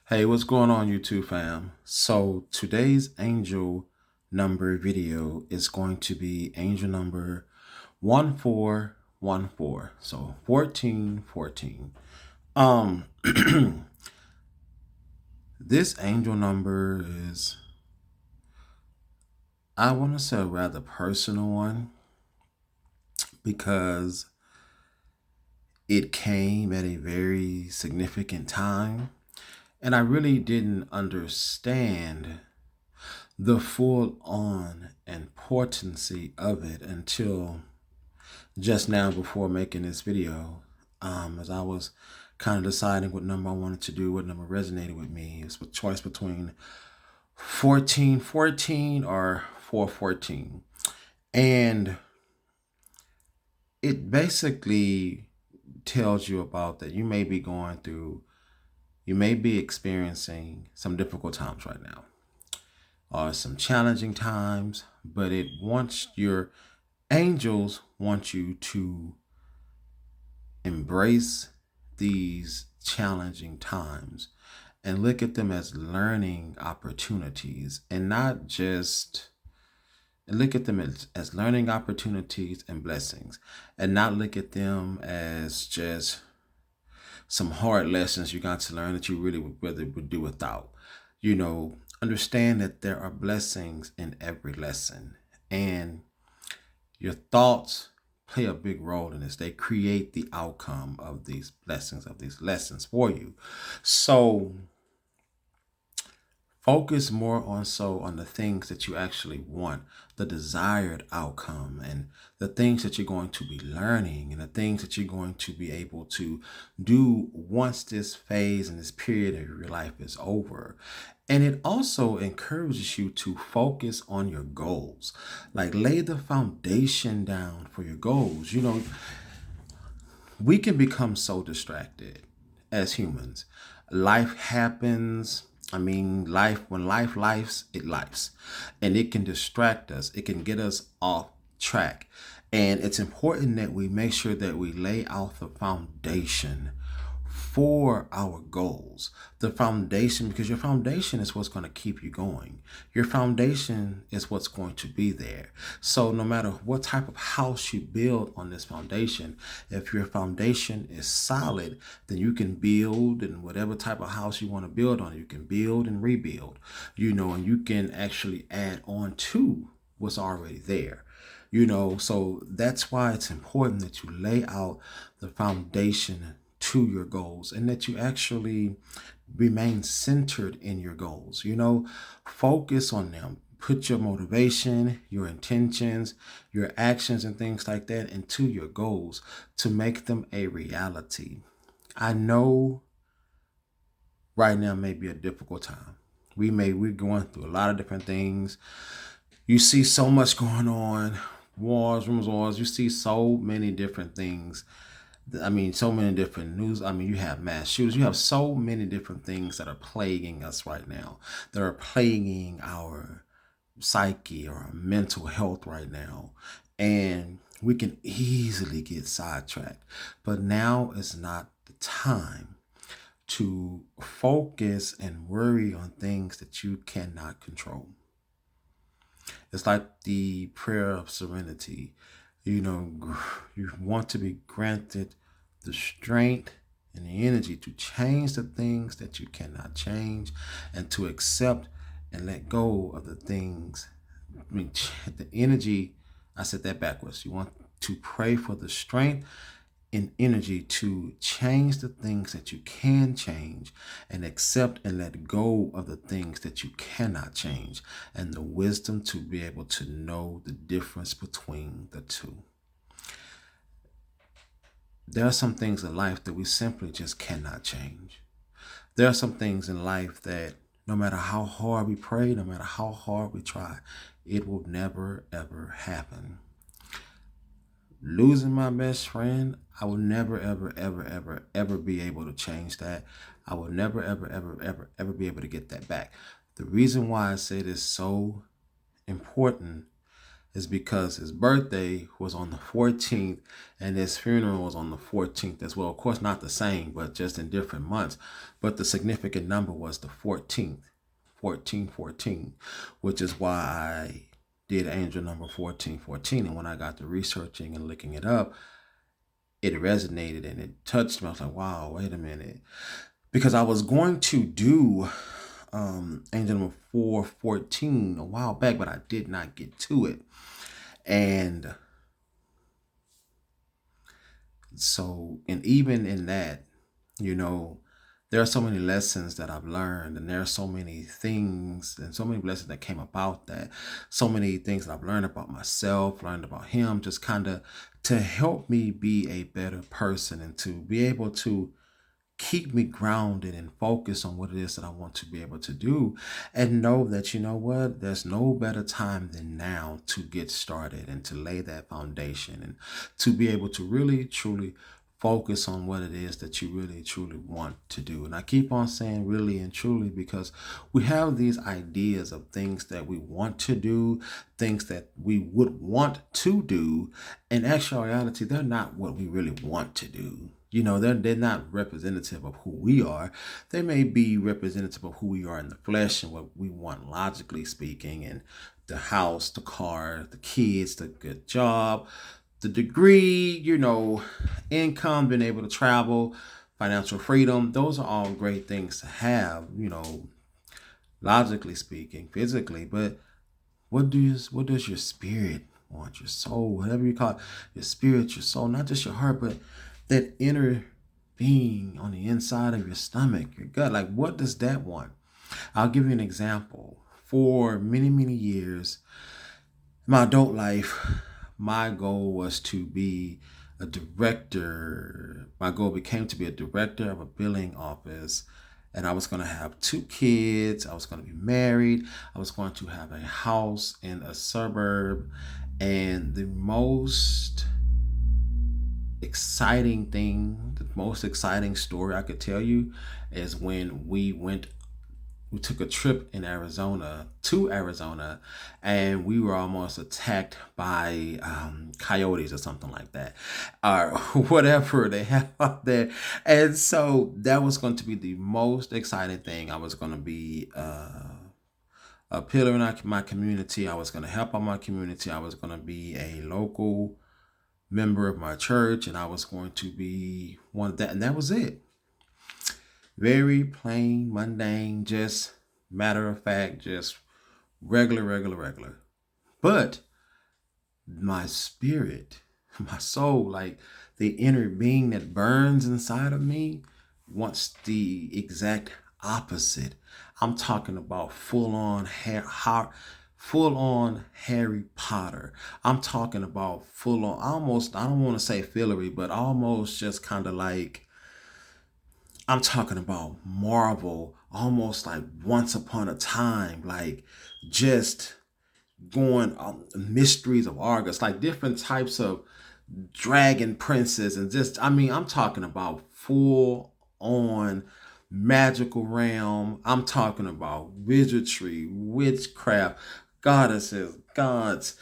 Hey, what's going on, YouTube fam? So today's angel number video is going to be angel number 1414. So 1414. Um this angel number is, I want to say, a rather personal one because it came at a very significant time and I really didn't understand the full on importance of it until just now before making this video. As I was kind of deciding what number I wanted to do, what number resonated with me. It's a choice between 1414 or 414. And it basically tells you about that you may be going through, you may be experiencing some difficult times right now or some challenging times, but it wants your angels want you to embrace these challenging times and look at them as learning opportunities and not just and look at them as learning opportunities and blessings and not look at them as just some hard lessons you got to learn that you really would rather would do without. Understand that there are blessings in every lesson, and your thoughts play a big role in this. They create the outcome of these blessings, of these lessons for you. So focus more on the things that you actually want, the desired outcome, and the things that you're going to be learning, and the things that you're going to be able to do once this phase and this period of your life is over. And it also encourages you to focus on your goals, like lay the foundation down for your goals. We can become so distracted as humans. Life happens. When life lives, it lives. And it can distract us. It can get us off track. And it's important that we make sure that we lay out the foundation for our goals. The foundation, because your foundation is what's going to keep you going. Your foundation is what's going to be there. So no matter what type of house you build on this foundation, if your foundation is solid, then you can build, and whatever type of house you want to build on, you can build and rebuild, and you can actually add on to what's already there. So that's why it's important that you lay out the foundation to your goals and that you actually remain centered in your goals. Focus on them. Put your motivation, your intentions, your actions, and things like that into your goals to make them a reality. I know right now may be a difficult time. We're going through a lot of different things. You see so much going on, wars, rumors, wars. You see so many different things. So many different news. You have mass shootings. You have so many different things that are plaguing us right now, that are plaguing our psyche or our mental health right now. And we can easily get sidetracked. But now is not the time to focus and worry on things that you cannot control. It's like the prayer of serenity. You want to be granted the strength and the energy to change the things that you cannot change and to accept and let go of the things. The energy, I said that backwards. You want to pray for the strength and energy to change the things that you can change and accept and let go of the things that you cannot change, and the wisdom to be able to know the difference between the two. There are some things in life that we simply just cannot change. There are some things in life that no matter how hard we pray, no matter how hard we try, it will never ever happen. Losing my best friend, I will never, ever, ever, ever, ever be able to change that. I will never, ever, ever, ever, ever be able to get that back. The reason why I say this so important is because his birthday was on the 14th and his funeral was on the 14th as well. Of course, not the same, but just in different months. But the significant number was the 14th, 1414, which is why I did angel number 1414. And when I got to researching and looking it up, it resonated and it touched me. I was like, wow, wait a minute. Because I was going to do angel number 414 a while back, but I did not get to it. And so, and even in that, you know, there are so many lessons that I've learned, and there are so many things and so many blessings that came about that. So many things that I've learned about myself, learned about him, just kind of to help me be a better person and to be able to keep me grounded and focused on what it is that I want to be able to do, and know that, you know what, there's no better time than now to get started and to lay that foundation and to be able to really truly focus on what it is that you really truly want to do. And I keep on saying really and truly because we have these ideas of things that we want to do, things that we would want to do. In actuality, they're not what we really want to do. You know, they're not representative of who we are. They may be representative of who we are in the flesh and what we want logically speaking, and the house, the car, the kids, the good job, the degree, you know, income, being able to travel, financial freedom. Those are all great things to have, you know, logically speaking, physically. But what does your spirit want, your soul, whatever you call it, your spirit, your soul, not just your heart, but that inner being on the inside of your stomach, your gut, like what does that want? I'll give you an example. For many, many years, in my adult life, my goal was to be a director. My goal became to be a director of a billing office. And I was going to have 2 kids. I was going to be married. I was going to have a house in a suburb. And the most exciting thing, the most exciting story I could tell you is when we took a trip in Arizona to Arizona, and we were almost attacked by coyotes or something like that, or whatever they have out there. And so that was going to be the most exciting thing. I was going to be a pillar in my community. I was going to help out my community. I was going to be a local member of my church, and I was going to be one of that, and that was it. Very plain, mundane, just matter of fact, just regular. But my spirit, my soul, like the inner being that burns inside of me, wants the exact opposite. I'm talking about full on Harry Potter. I'm talking about full on, almost, I don't want to say fillery, but almost just kind of like, I'm talking about Marvel, almost like Once Upon a Time, like just going Mysteries of Argus, like different types of dragon princes, and just, I mean, I'm talking about full on magical realm. I'm talking about wizardry, witchcraft, goddesses, gods,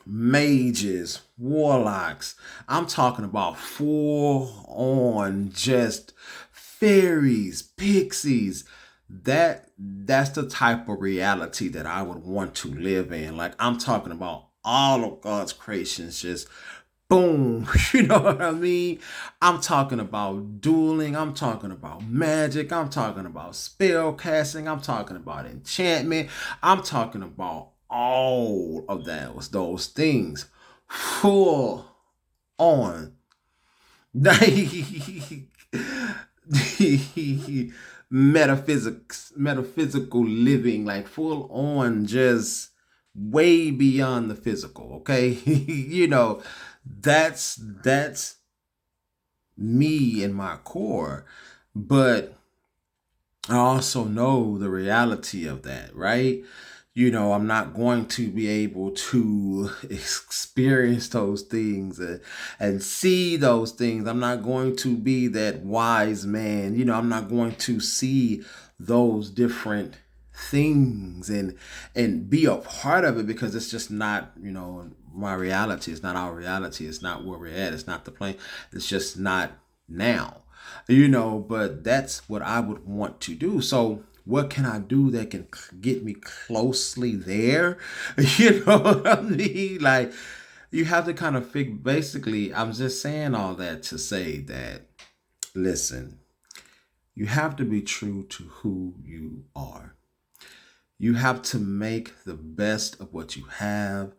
mages, warlocks. I'm talking about full on just fairies, pixies. That's the type of reality that I would want to live in. Like I'm talking about all of God's creations just boom, you know what I mean? I'm talking about dueling, I'm talking about magic, I'm talking about spell casting, I'm talking about enchantment, I'm talking about all of those things full on. Metaphysical living, like full on, just way beyond the physical, okay? You know, that's me in my core. But I also know the reality of that, right? You know, I'm not going to be able to experience those things and see those things. I'm not going to be that wise man. You know, I'm not going to see those different things and be a part of it, because it's just not, my reality. It's not our reality. It's not where we're at. It's not the plane. It's just not now, but that's what I would want to do. So what can I do that can get me closely there? You know what I mean? Like, you have to kind of figure, basically, I'm just saying all that to say that, listen, you have to be true to who you are. You have to make the best of what you have,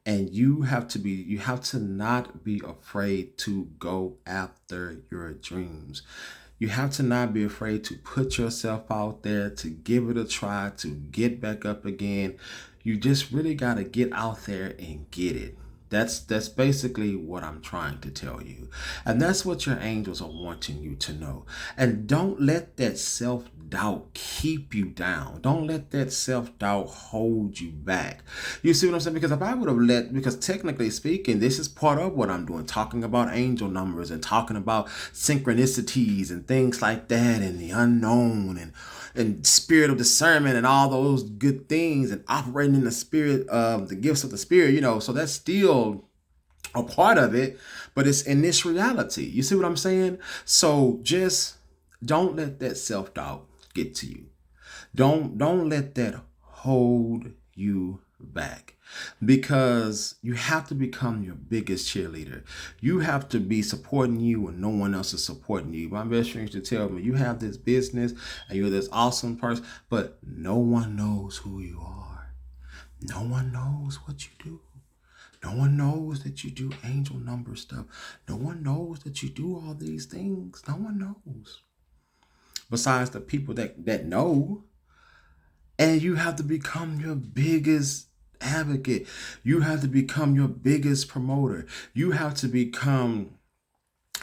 and you have to not be afraid to go after your dreams. You have to not be afraid to put yourself out there, to give it a try, to get back up again. You just really got to get out there and get it. That's basically what I'm trying to tell you. And that's what your angels are wanting you to know. And don't let that self-doubt keep you down. Don't let that self-doubt hold you back. You see what I'm saying? Because if I would have because technically speaking, this is part of what I'm doing, talking about angel numbers and talking about synchronicities and things like that, and the unknown, and spirit of discernment and all those good things, and operating in the spirit of the gifts of the spirit, so that's still a part of it, but it's in this reality. You see what I'm saying? So just don't let that self-doubt get to you. Don't let that hold you back, because you have to become your biggest cheerleader. You have to be supporting you when no one else is supporting you. My best friend used to tell me, you have this business and you're this awesome person, but no one knows who you are. No one knows what you do. No one knows that you do angel number stuff. No one knows that you do all these things. No one knows. Besides the people that know. And you have to become your biggest advocate. You have to become your biggest promoter. You have to become,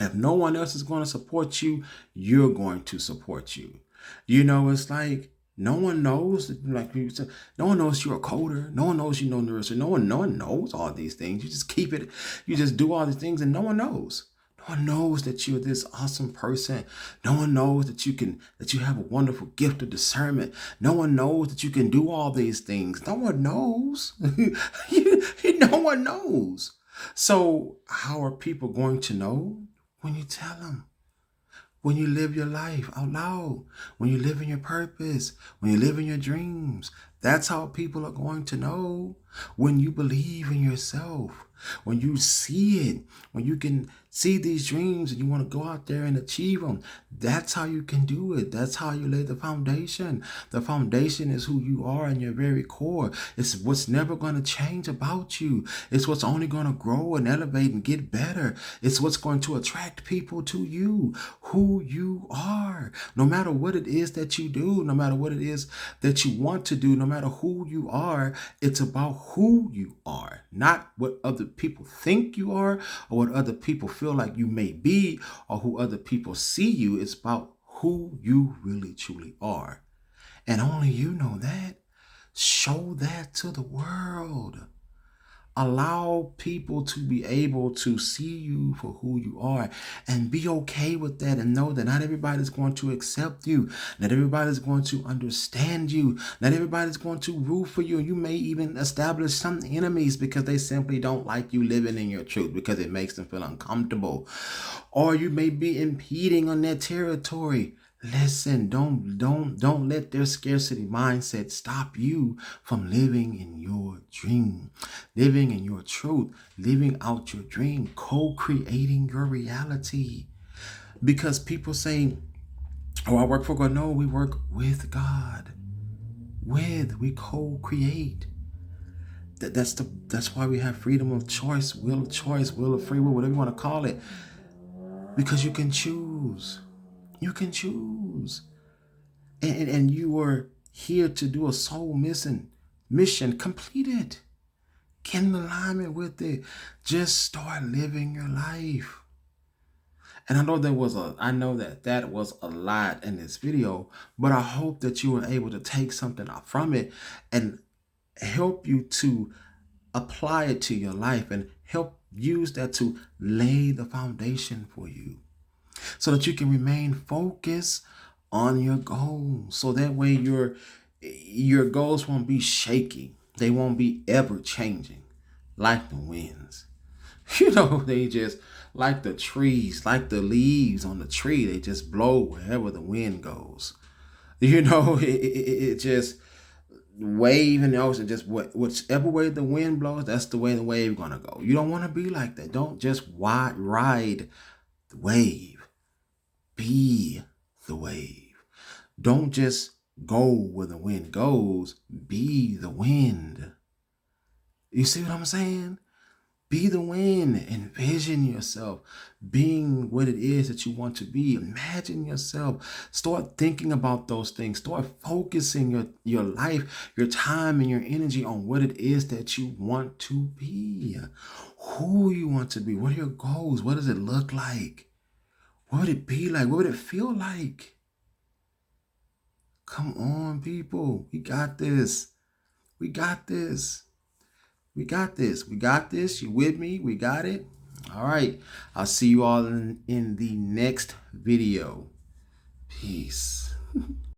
if no one else is going to support you, you're going to support you. It's like, no one knows, like you said, no one knows you're a coder. No one knows you know nursery. No one knows all these things. You just keep it. You just do all these things and no one knows. No one knows that you're this awesome person. No one knows that you have a wonderful gift of discernment. No one knows that you can do all these things. No one knows. No one knows. So how are people going to know? When you tell them. When you live your life out loud, when you live in your purpose, when you live in your dreams, that's how people are going to know. When you believe in yourself, when you see it, when you can see these dreams and you want to go out there and achieve them, that's how you can do it. That's how you lay the foundation. The foundation is who you are in your very core. It's what's never going to change about you. It's what's only going to grow and elevate and get better. It's what's going to attract people to you, who you are. No matter what it is that you do, no matter what it is that you want to do, no matter who you are, it's about who you are, not what other people think you are or what other people feel like you may be or who other people see you. It's about who you really truly are. And only you know that. Show that to the world. Allow people to be able to see you for who you are and be okay with that, and know that not everybody's going to accept you. Not everybody's going to understand you. Not everybody's going to root for you. You may even establish some enemies because they simply don't like you living in your truth, because it makes them feel uncomfortable. Or you may be impeding on their territory. Listen, don't let their scarcity mindset stop you from living in your dream, living in your truth, living out your dream, co-creating your reality. Because people say, oh, I work for God. No, we work with God. We co-create. That's why we have freedom of choice, will of free will, whatever you want to call it. Because you can choose. You can choose. And you are here to do a soul mission. Complete it. Get in alignment with it. Just start living your life. And I know that was a lot in this video, but I hope that you were able to take something out from it and help you to apply it to your life and help use that to lay the foundation for you, so that you can remain focused on your goals. So that way you're Your goals won't be shaky. They won't be ever changing like the winds. They just like the trees, like the leaves on the tree, they just blow wherever the wind goes. It just wave in the ocean, just whichever way the wind blows, that's the way the wave gonna go. You don't want to be like that. Don't just ride the wave. Be the wave. Don't just go where the wind goes. Be the wind. You see what I'm saying? Be the wind. Envision yourself being what it is that you want to be. Imagine yourself. Start thinking about those things. Start focusing your life, your time, and your energy on what it is that you want to be. Who you want to be. What are your goals? What does it look like? What would it be like? What would it feel like? Come on, people. We got this. We got this. We got this. We got this. You with me? We got it. All right. I'll see you all in the next video. Peace.